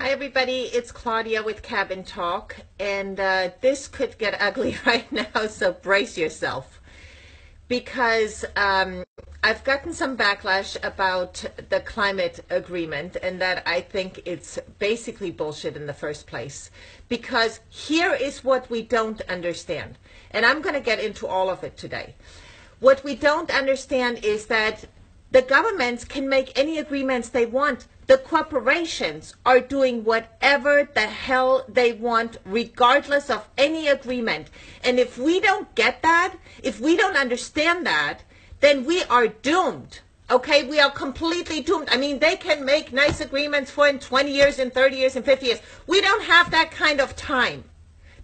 Hi everybody, it's Claudia with Cabin Talk, and this could get ugly right now, so brace yourself. Because I've gotten some backlash about the climate agreement and that I think it's basically bullshit in the first place. Because here is what we don't understand, and I'm going to get into all of it today. What we don't understand is that the governments can make any agreements they want. The corporations are doing whatever the hell they want, regardless of any agreement. And if we don't get that, if we don't understand that, then we are doomed. Okay, we are completely doomed. I mean, they can make nice agreements for in 20 years, in 30 years, in 50 years. We don't have that kind of time.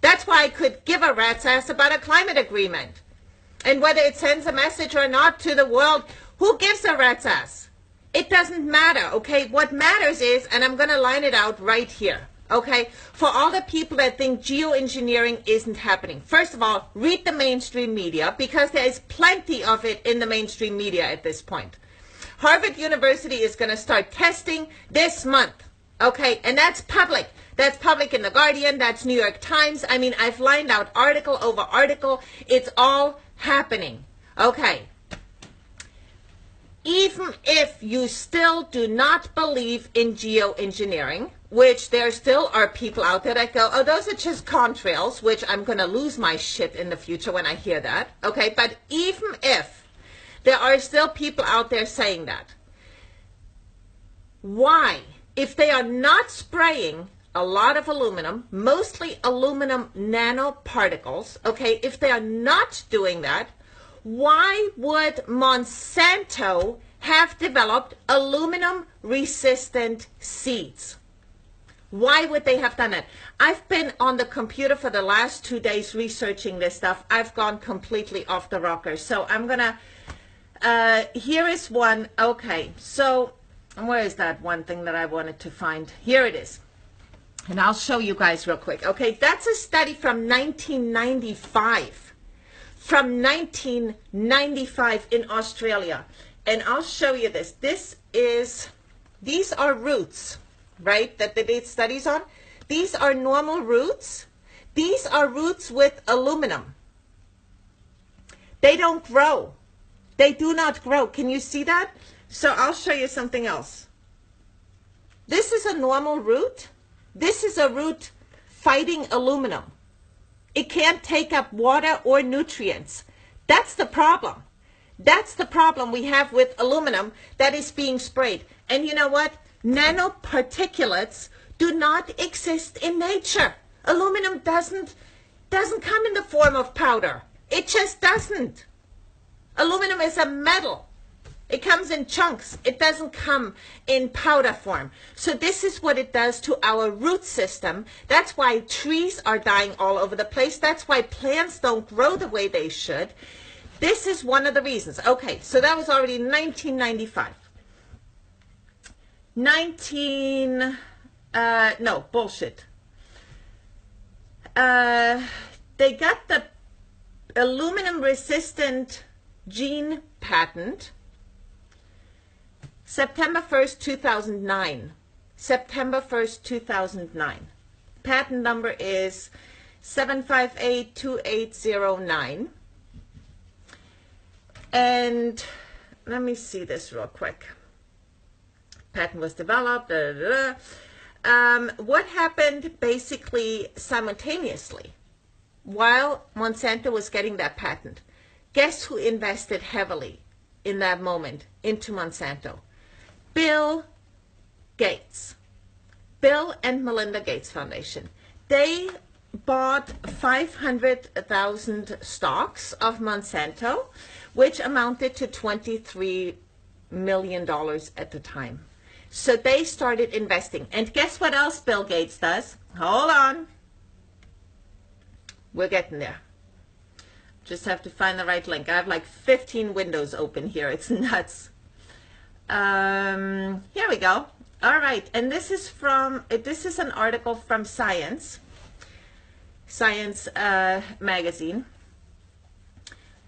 That's why I could give a rat's ass about a climate agreement. And whether it sends a message or not to the world, who gives a rat's ass? It doesn't matter, okay? What matters is, and I'm going to line it out right here, okay? For all the people that think geoengineering isn't happening, first of all, read the mainstream media, because there is plenty of it in the mainstream media at this point. Harvard University is going to start testing this month, okay? And that's public. That's public in The Guardian. That's New York Times. I mean, I've lined out article over article. It's all happening, okay? Even if you still do not believe in geoengineering, which there still are people out there that go, oh, those are just contrails, which I'm going to lose my shit in the future when I hear that. Okay, but even if there are still people out there saying that, why, if they are not spraying a lot of aluminum, mostly aluminum nanoparticles, okay, if they are not doing that, why would Monsanto have developed aluminum-resistant seeds? Why would they have done that? I've been on the computer for the last 2 days researching this stuff. I've gone completely off the rocker. So I'm going to, here is one. Okay, so where is that one thing that I wanted to find? Here it is. And I'll show you guys real quick. Okay, that's a study from 1995. From 1995 in Australia. And I'll show you this. These are roots, right, that they did studies on. These are normal roots. These are roots with aluminum. They don't grow. They do not grow. Can you see that? So I'll show you something else. This is a normal root. This is a root fighting aluminum. It can't take up water or nutrients. That's the problem. That's the problem we have with aluminum that is being sprayed. And you know what? Nanoparticulates do not exist in nature. Aluminum doesn't come in the form of powder. It just doesn't. Aluminum is a metal. It comes in chunks. It doesn't come in powder form. So this is what it does to our root system. That's why trees are dying all over the place. That's why plants don't grow the way they should. This is one of the reasons. Okay, so that was already 1995. No, bullshit. They got the aluminum resistant gene patent September 1st, 2009. September 1st, 2009. Patent number is 7582809. And let me see this real quick. Patent was developed. What happened basically simultaneously while Monsanto was getting that patent? Guess who invested heavily in that moment into Monsanto? Bill Gates. Bill and Melinda Gates Foundation. They bought 500,000 stocks of Monsanto, which amounted to $23 million at the time. So they started investing. And guess what else Bill Gates does? Hold on. We're getting there. Just have to find the right link. I have like 15 windows open here. It's nuts. Here we go. All right. And this is an article from Science magazine.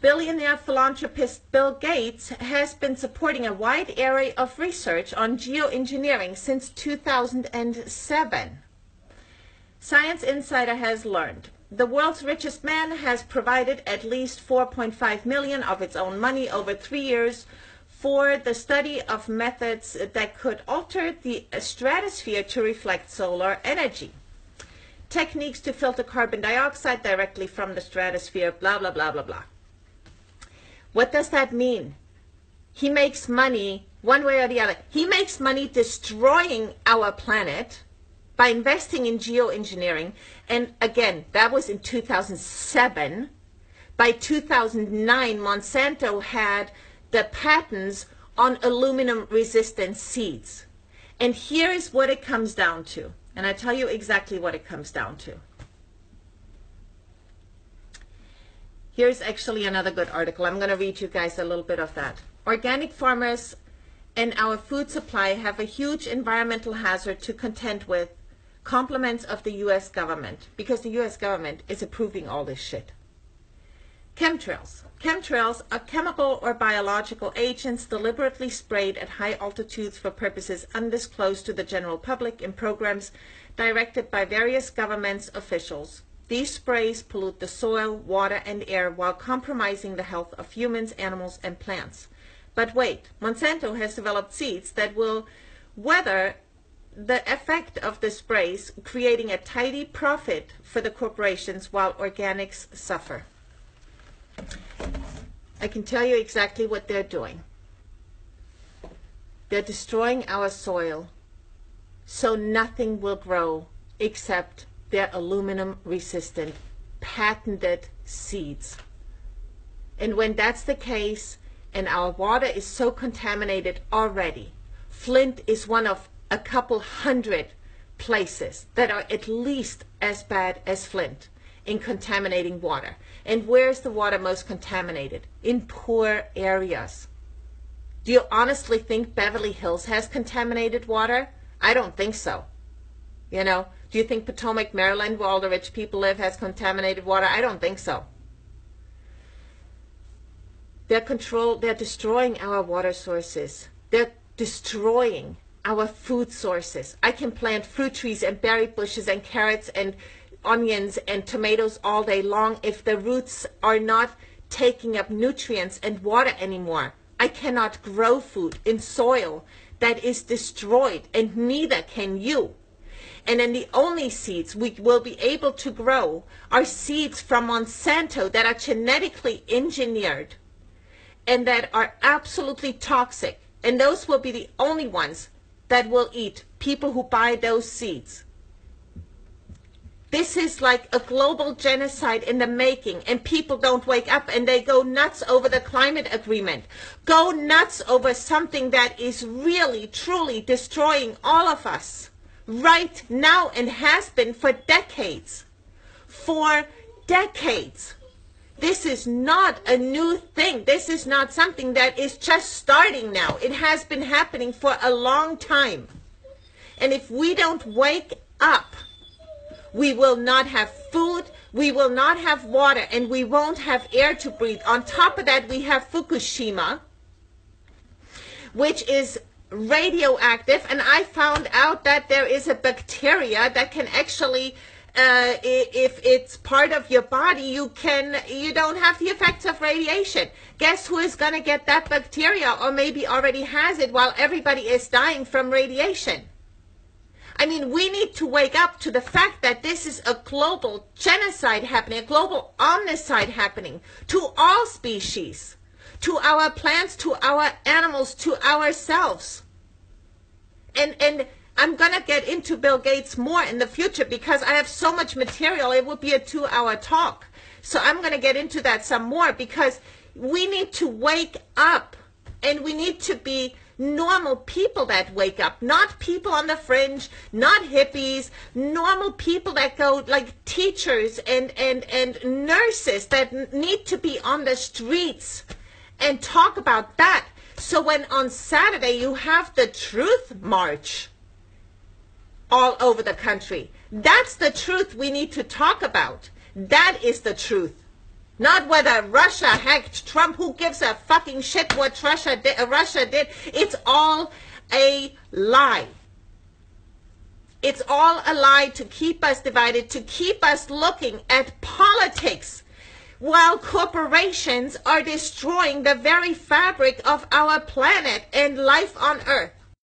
Billionaire philanthropist Bill Gates has been supporting a wide array of research on geoengineering since 2007. Science Insider has learned the world's richest man has provided at least $4.5 million of its own money over 3 years for the study of methods that could alter the stratosphere to reflect solar energy. Techniques to filter carbon dioxide directly from the stratosphere, blah, blah, blah, blah, blah. What does that mean? He makes money one way or the other. He makes money destroying our planet by investing in geoengineering. And again, that was in 2007. By 2009, Monsanto had the patents on aluminum resistant seeds. And here is what it comes down to. And I tell you exactly what it comes down to. Here's actually another good article. I'm going to read you guys a little bit of that. Organic farmers and our food supply have a huge environmental hazard to contend with. Compliments of the U.S. government, because the U.S. government is approving all this shit. Chemtrails. Chemtrails are chemical or biological agents deliberately sprayed at high altitudes for purposes undisclosed to the general public in programs directed by various governments officials. These sprays pollute the soil, water, and air while compromising the health of humans, animals, and plants. But wait, Monsanto has developed seeds that will weather the effect of the sprays, creating a tidy profit for the corporations while organics suffer. I can tell you exactly what they're doing. They're destroying our soil so nothing will grow except their aluminum resistant patented seeds. And when that's the case, and our water is so contaminated already, Flint is one of a couple hundred places that are at least as bad as Flint in contaminating water. And where's the water most contaminated? In poor areas. Do you honestly think Beverly Hills has contaminated water? I don't think so. You know, do you think Potomac, Maryland, where all the rich people live, has contaminated water? I don't think so. They're destroying our water sources. They're destroying our food sources. I can plant fruit trees and berry bushes and carrots and onions and tomatoes all day long. If the roots are not taking up nutrients and water anymore, I cannot grow food in soil that is destroyed, and neither can you. And then the only seeds we will be able to grow are seeds from Monsanto that are genetically engineered and that are absolutely toxic. And those will be the only ones that will eat people who buy those seeds. This is like a global genocide in the making, and people don't wake up and they go nuts over the climate agreement. Go nuts over something that is really, truly destroying all of us right now and has been for decades. For decades. This is not a new thing. This is not something that is just starting now. It has been happening for a long time. And if we don't wake up, we will not have food, we will not have water, and we won't have air to breathe. On top of that, we have Fukushima, which is radioactive. And I found out that there is a bacteria that can actually, if it's part of your body, you don't have the effects of radiation. Guess who is going to get that bacteria, or maybe already has it, while everybody is dying from radiation? I mean, we need to wake up to the fact that this is a global genocide happening, a global omnicide happening to all species, to our plants, to our animals, to ourselves. And I'm going to get into Bill Gates more in the future because I have so much material. It would be a 2-hour talk. So I'm going to get into that some more because we need to wake up, and we need to be normal people that wake up, not people on the fringe, not hippies, normal people that go, like teachers and nurses that need to be on the streets and talk about that. So when on Saturday you have the Truth March all over the country, that's the truth we need to talk about. That is the truth. Not whether Russia hacked Trump. Who gives a fucking shit what Russia did? It's all a lie. It's all a lie to keep us divided, to keep us looking at politics while corporations are destroying the very fabric of our planet and life on Earth.